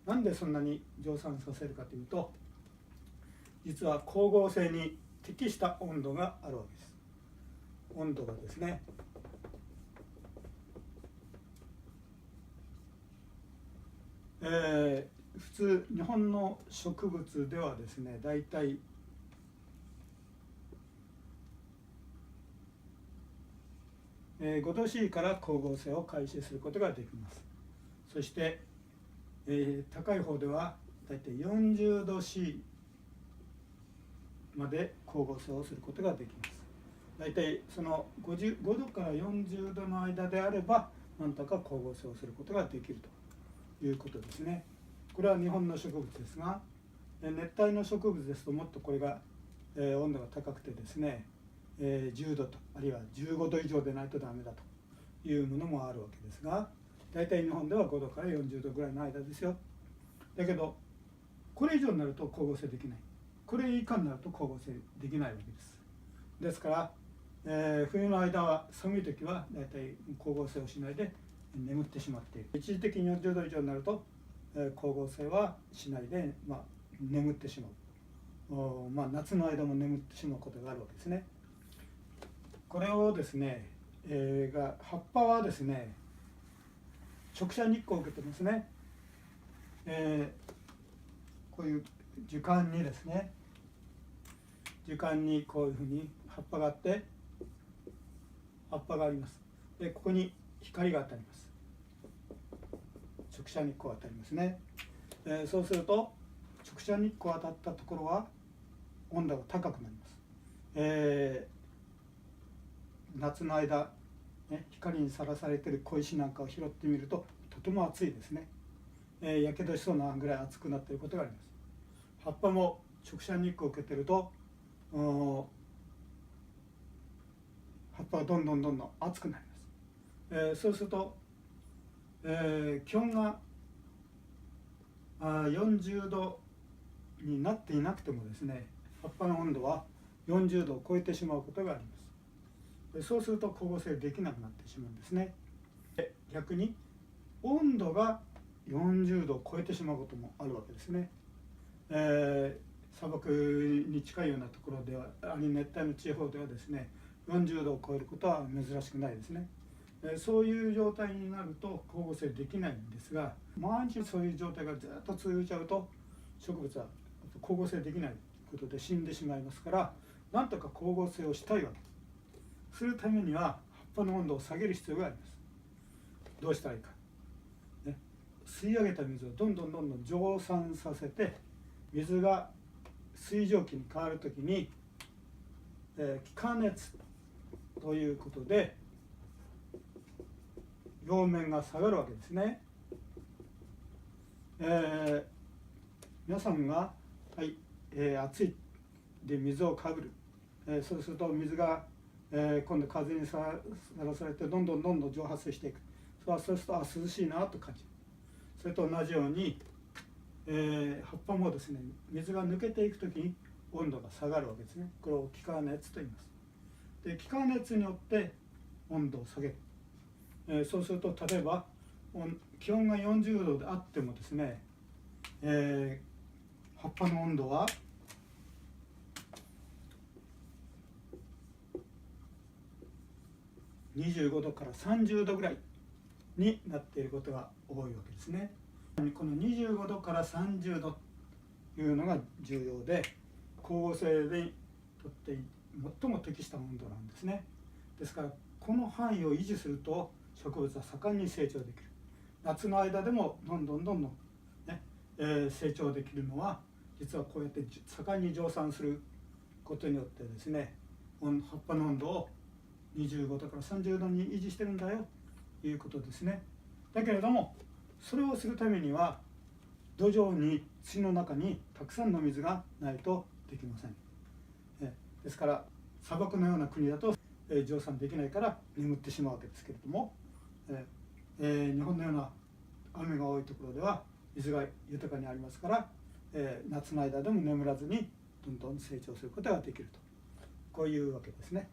なんでそんなに蒸散させるかというと、実は光合成に適した温度があるわけです。温度がですね、普通日本の植物ではですね、だいたい5度 C から光合成を開始することができます。そして、高い方ではだいたい40度 C まで光合成をすることができます。だいたいその5度から40度の間であればなんとか光合成をすることができるということですね。これは日本の植物ですが、熱帯の植物ですともっとこれが、温度が高くてですね、10度とあるいは15度以上でないとダメだというものもあるわけですが、だいたい日本では5度から40度ぐらいの間ですよ。だけどこれ以上になると光合成できない、これ以下になると光合成できないわけです。ですから、冬の間は寒い時はだいたい光合成をしないで眠ってしまっている。一時的に40度以上になると、光合成はしないで、眠ってしまう、夏の間も眠ってしまうことがあるわけですね。これをですね、葉っぱはですね、直射日光を受けてますね。こういう樹幹にですね、樹幹にこういうふうに葉っぱがあって、葉っぱがあります。でここに光が当たります。直射日光が当たりますね。そうすると直射日光が当たったところは温度が高くなります。夏の間、光にさらされている小石なんかを拾ってみるととても暑いですね。やけどしそうなぐらい熱くなっていることがあります。葉っぱも直射日光を受けていると葉っぱがどんどん熱くなります。そうすると、気温が40度になっていなくてもですね、葉っぱの温度は40度を超えてしまうことがあります。そうすると光合成できなくなってしまうんですね。逆に温度が40度を超えてしまうこともあるわけですね。砂漠に近いようなところでは、熱帯の地方ではですね、40度を超えることは珍しくないですね。そういう状態になると光合成できないんですが、毎日そういう状態がずっと続いちゃうと植物は光合成できないことで死んでしまいますから、なんとか光合成をしたいわけです。するためには葉っぱの温度を下げる必要があります。どうしたらいいか、吸い上げた水をどんどん蒸散させて、水が水蒸気に変わるときに、気化熱ということで表面が下がるわけですね。皆さんが、暑いで水をかぶる、そうすると水が、今度風にさらされてどんどん蒸発していく。そうすると涼しいなと感じる。それと同じように、葉っぱもですね、水が抜けていくときに温度が下がるわけですね。これを気化熱と言います。で気化熱によって温度を下げる。そうすると例えば気温が40度であってもですね、葉っぱの温度は25度から30度ぐらいになっていることが多いわけですね。この25度から30度というのが重要で、光合成にとって最も適した温度なんですね。ですからこの範囲を維持すると植物は盛んに成長できる。夏の間でもどんどん、成長できるのは、実はこうやって盛んに蒸散することによってですね、葉っぱの温度を25度から30度に維持してるんだよということですね。だけれどもそれをするためには土壌に土の中にたくさんの水がないとできません。ですから砂漠のような国だと蒸散できないから眠ってしまうわけですけれども、日本のような雨が多いところでは水が豊かにありますから、夏の間でも眠らずにどんどん成長することができると、こういうわけですね。